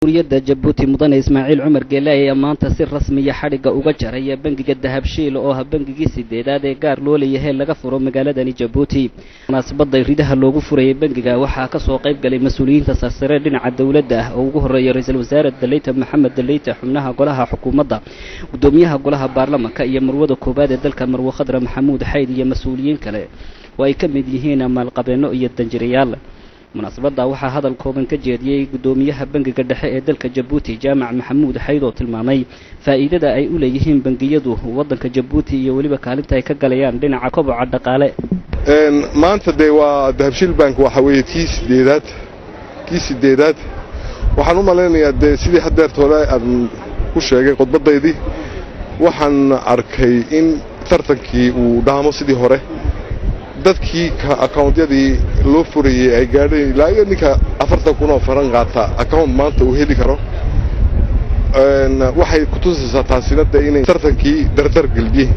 جمهورية جيبوتي مدن إسماعيل عمر جلاي maanta si rasmi ah xariga uga jaray bangiga dahabshiil oo ah bangigii sideedaad ee gaar loo leeyahay laga furo magaaladani Djibouti munaasabada ridaha loogu furay bangiga waxaa ka soo qayb galay mas'uuliyiinta sare dhinaca dawladda oo ugu horeeyay ra'iisul wasaaraha Daleita Maxamed Daleita xubnaha golaha xukuumadda gudoomiyaha golaha baarlamaanka iyo marwada koobaad ee dalka Marwo Khadra Maxamuud Xayd iyo mas'uuliyiin kale oo ay ka mid yihiin maalqabeeno iyo danjirayaal munaasabada waxaa hadal kooban ka jeediyay gudoomiyaha bangiga dhexe ee dalka Djibouti Jaamac Maxamuud Xayd oo tilmaamay faa'iidada ay u leeyihiin bangiyadu wadanka Djibouti iyo waliba kaalinta ay ka galayaan dhinaca koboca dhaqaale maanta waa dahabshiil bank waxa weeye tii sideedaad waxaan u maleynayaa sidii hadeer hore aan ku sheegay qodbadaydii waxaan arkay in tartankii uu dhaamo sidii hore dadkii account-yadii loo furayay ay gaadheen ilaa iyo ninka 40,000 oo faran qaata account maanta uu heli karo waxay ku tusaysaa taasina inay tartankii dardar galiyeen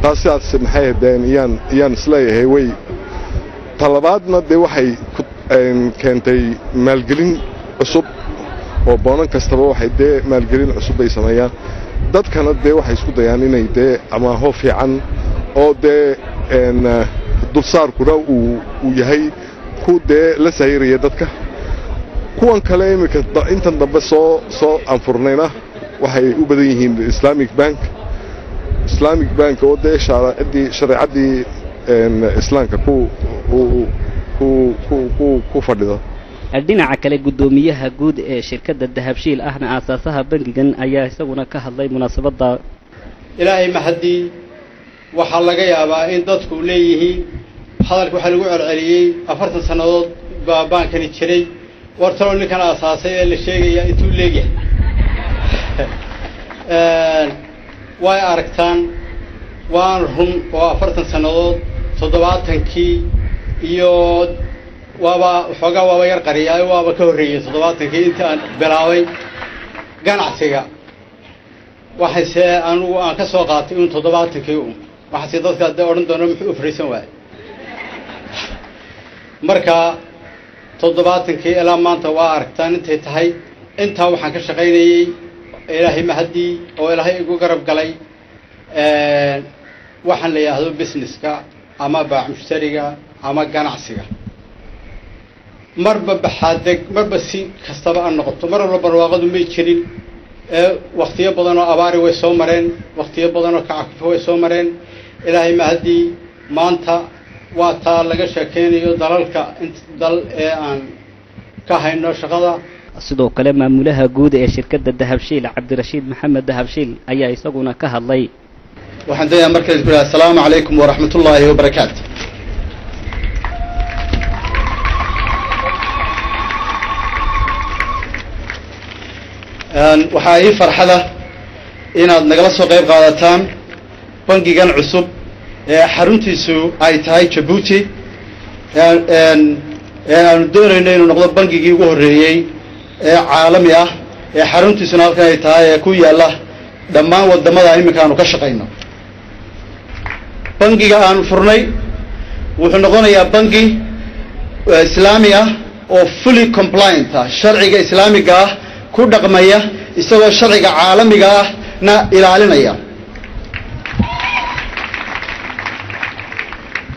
taasiaas maxay hadeen iyaan isleeyahay way talabaadna waxay keentay maalgelin cusub oo boonan kastaba waxay maalgelin cusub ay sameeyaan dadkana waxay isku dayaan inay ama hoof fiican oo dulsaarkuna uu yahay ku la sayraya dadka kuwan kale imika intan dambe soo anfurnayna waxay u badan yihiin Islamic Bank oo shariicadii islaamka ku fadhido dhinaca kale gudoomiyaha guud ee shirkadda dahabshiil ahna aasaasaha bangigan ayaa isaguna ka hadlay munaasabada ilaahay mahadii waxa laga yaabaa in dadku leeyihiin hadalku waxa lagu celceliyay 40 sanadood baa baankani jiray wartalo ninkan aasaasay ee la sheegaya intuu leeyahay way aragtaan waan run oo 40 sanadood 70kii iyo waaba yar qariyay waaba ka horeeyay 70kii inta aan bilaaway ganacsiga waxay aanu aan ka soo qaatay in 70kii waxa dadka oran doona muxuu fariisan waay marka 70kii ilaa maanta waa aragtaan intay tahay inta waxaan ka shaqaynayay ilaahay mahadii oo ilaahay igu garab galay waxaan leeyahay businesska ama baac mushtariga ama ganacsiga marba baxaadeg marba si kastaba aan noqoto mar walba barwaaqadu ma jirin waqtiyo badan oo abaari way soo mareen waqtiyo badan oo kacafo way soo mareen ilaahay mahadii maanta waa taa laga sheekeynayo dalalka dal ee aan ka hayno shaqada sidoo kale maamulaha guud ee shirkadda dahabshiil Cabdirashiid Maxamed Dahabshiil ayaa isaguna ka hadlay waxaan doonayaa markale ku leeyahay assalaamu calaykum wa rahmatullaahi wa barakaatuh waxaa ii farxada inaad nagala soo qayb qaadataan bangigan cusub ee xaruntiisu ay tahay Djibouti aanu doonayno inuu noqdo bangigii ugu horeeyay ee caalami ah ee xaruntiisuna halkan ay tahay ee ku yaala dhammaan wadamada imika aanu ka shaqeyno bangiga aanu furnay wuxuu noqonayaa bangi islaami ah oo fully compliant ah sharciga islaamiga ah ku dhaqmaya isagoo sharciga caalamiga ah na ilaalinaya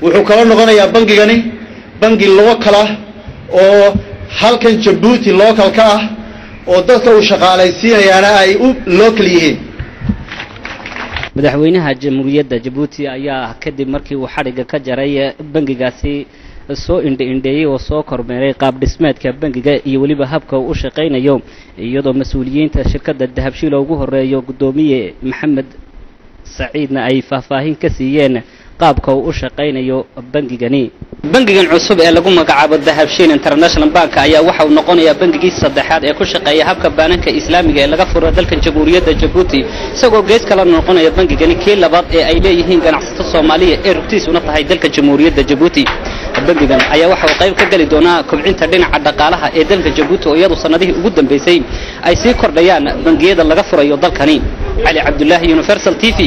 wuxuu kala noqonayaa bangigani bangi local ah oo halkan Djibouti local ka ah oo dadka uu shaqaalaysiinayana ay u local yihiin madaxweynaha jamhuuriyadda Djibouti ayaa kadib markii uu xariga ka jaray bangigaasi soo indheeyay oo soo kormeeray qaab dhismeedka bangiga iyo waliba habka uu u shaqeynayo iyadoo mas'uuliyiinta shirkadda dahabshiil ugu horeeyo gudoomiye Maxamed Saciidna ay faahfaahin ka siiyeen qaabka uu u shaqeynayo bangigani bangigan cusub ee lagu magacaabo Dahabshiil International Bank ayaa waxa uu noqonayaa bangigii saddexaad ee ku shaqeeya habka baananka islaamiga ee laga furo dalka Jamhuuriyadda Djibouti isagoo gees kale noqonaya bangigani kii labaad ee ay leeyihiin ganacsato Soomaaliya ee rugtiisuna tahay dalka Jamhuuriyadda Djibouti bangigan ayaa waxa uu qayb ka gali doonaa kobcinta dhinaca dhaqaalaha ee dalka Djibouti oo iyadu sanadihii ugu dambeysay ay sii kordhayaan bangiyada laga furayo dalkani Ali Cabdullaahi Universal TV